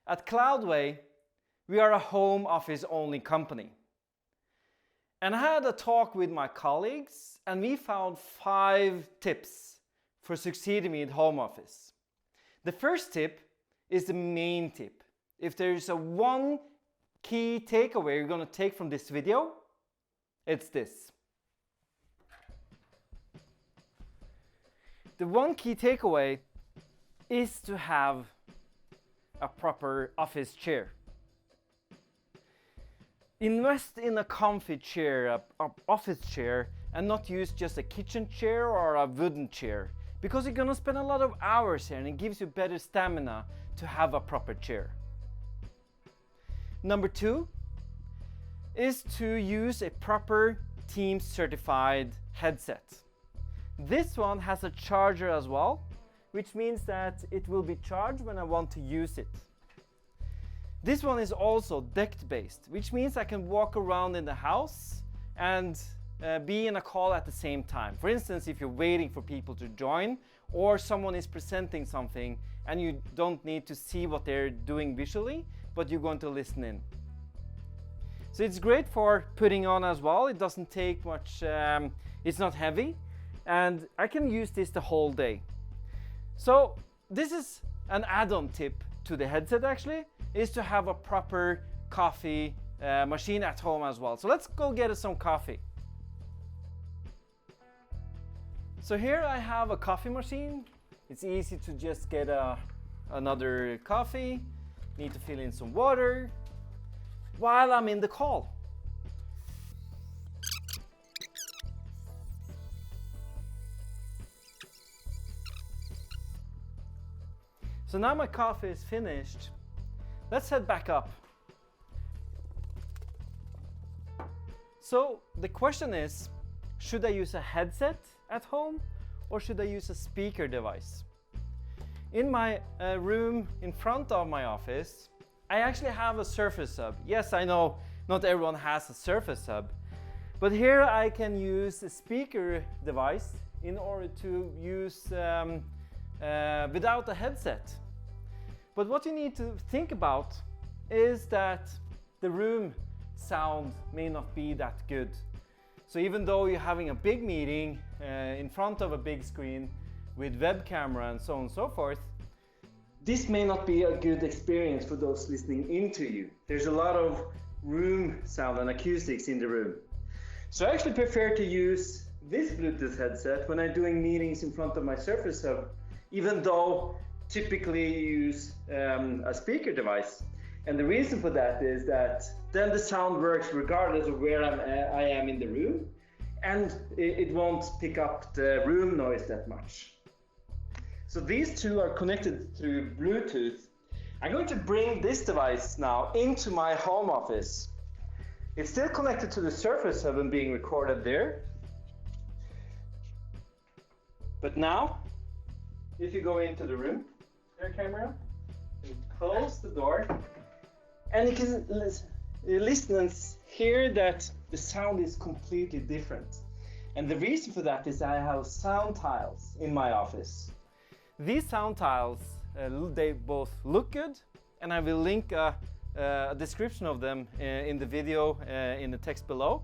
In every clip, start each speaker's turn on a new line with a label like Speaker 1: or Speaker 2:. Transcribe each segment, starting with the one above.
Speaker 1: At CloudWay, we are a home office only company. And I had a talk with my colleagues and we found 5 tips for succeeding in home office. The first tip is the main tip. If there is one key takeaway you're going to take from this video, it's this. The one key takeaway is to have a proper office chair. Invest in a comfy chair, an office chair, and not use just a kitchen chair or a wooden chair, because you're going to spend a lot of hours here and it gives you better stamina to have a proper chair. Number 2 is to use a proper Teams certified headset. This one has a charger as well, which means that it will be charged when I want to use it. This one is also decked based, which means I can walk around in the house and be in a call at the same time. For instance, if you're waiting for people to join or someone is presenting something and you don't need to see what they're doing visually, but you're going to listen in. So it's great for putting on as well. It doesn't take much, it's not heavy, and I can use this the whole day. So this is an add-on tip to the headset actually, is to have a proper coffee machine at home as well. So let's go get us some coffee. So here I have a coffee machine. It's easy to just get another coffee. Need to fill in some water while I'm in the call. So now my coffee is finished. Let's head back up. So the question is, should I use a headset at home or should I use a speaker device? In my room in front of my office, I actually have a Surface Hub. Yes, I know not everyone has a Surface Hub, but here I can use a speaker device in order to use without a headset. But what you need to think about is that the room sound may not be that good. So even though you're having a big meeting in front of a big screen with web camera and so on and so forth, this may not be a good experience for those listening into you. There's a lot of room sound and acoustics in the room. So I actually prefer to use this Bluetooth headset when I'm doing meetings in front of my Surface Hub, even though typically use a speaker device. And the reason for that is that then the sound works regardless of where I am in the room, and it won't pick up the room noise that much. So these two are connected through Bluetooth. I'm going to bring this device now into my home office. It's still connected to the Surface Hub and being recorded there. But now, if you go into the room, your camera, and close the door, and you can listen and hear that the sound is completely different. And the reason for that is I have sound tiles in my office. These sound tiles, they both look good, and I will link a description of them in the video in the text below.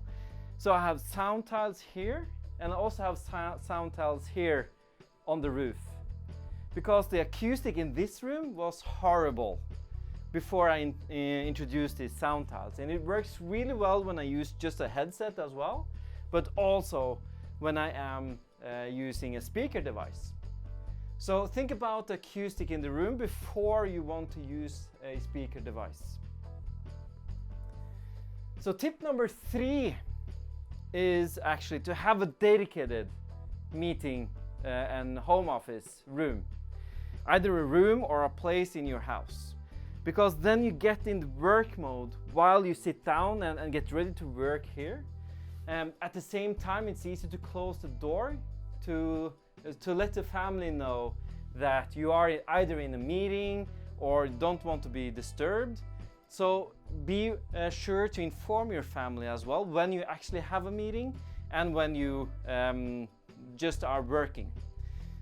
Speaker 1: So I have sound tiles here, and I also have sound tiles here on the roof. Because the acoustic in this room was horrible before I introduced these sound tiles. And it works really well when I use just a headset as well, but also when I am using a speaker device. So think about the acoustic in the room before you want to use a speaker device. So tip number 3 is actually to have a dedicated meeting and home office room. Either a room or a place in your house. Because then you get in the work mode while you sit down and get ready to work here. At the same time, it's easy to close the door to let the family know that you are either in a meeting or don't want to be disturbed. So be sure to inform your family as well when you actually have a meeting and when you just are working.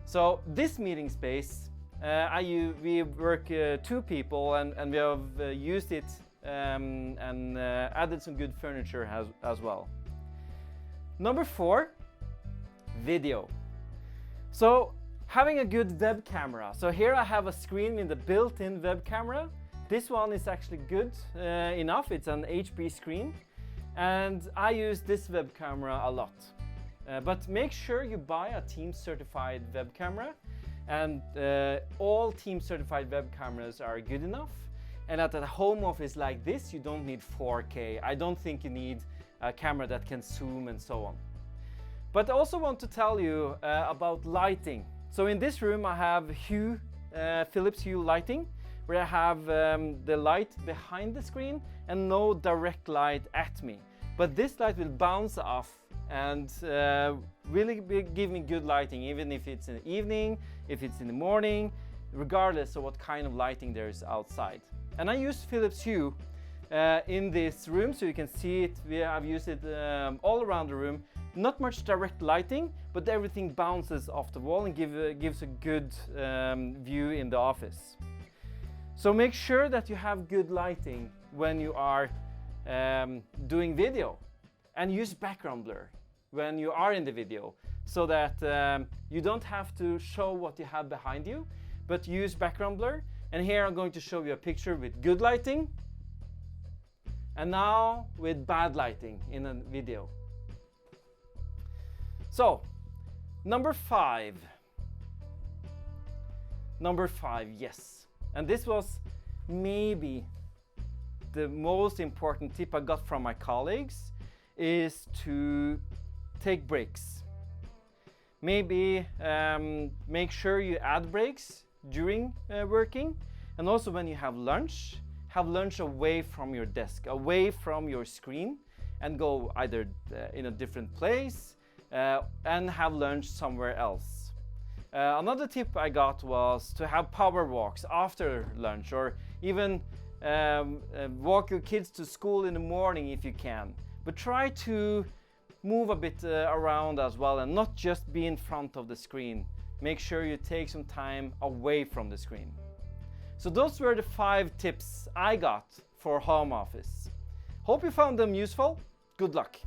Speaker 1: So this meeting space we work 2 people, and we have used it and added some good furniture as well. Number 4, video. So having a good web camera. So here I have a screen with the built-in web camera. This one is actually good enough. It's an HP screen, and I use this web camera a lot. But make sure you buy a team certified web camera, and all team certified web cameras are good enough. And at a home office like this, you don't need 4K. I don't think you need a camera that can zoom and so on. But I also want to tell you about lighting. So in this room I have Philips Hue lighting, where I have the light behind the screen and no direct light at me. But this light will bounce off and really give me good lighting, even if it's in the evening, if it's in the morning, regardless of what kind of lighting there is outside. And I use Philips Hue in this room, so you can see it. I've used it all around the room. Not much direct lighting, but everything bounces off the wall and gives a good view in the office. So make sure that you have good lighting when you are doing video, and use background blur when you are in the video, so that you don't have to show what you have behind you, but use background blur. And here I'm going to show you a picture with good lighting, and now with bad lighting in a video. So, number 5, yes. And this was maybe the most important tip I got from my colleagues, is to take breaks. Maybe make sure you add breaks during working, and also when you have lunch away from your desk, away from your screen, and go either in a different place and have lunch somewhere else. Another tip I got was to have power walks after lunch, or even walk your kids to school in the morning if you can. But try to move a bit around as well, and not just be in front of the screen. Make sure you take some time away from the screen. So those were the 5 tips I got for home office. Hope you found them useful. Good luck.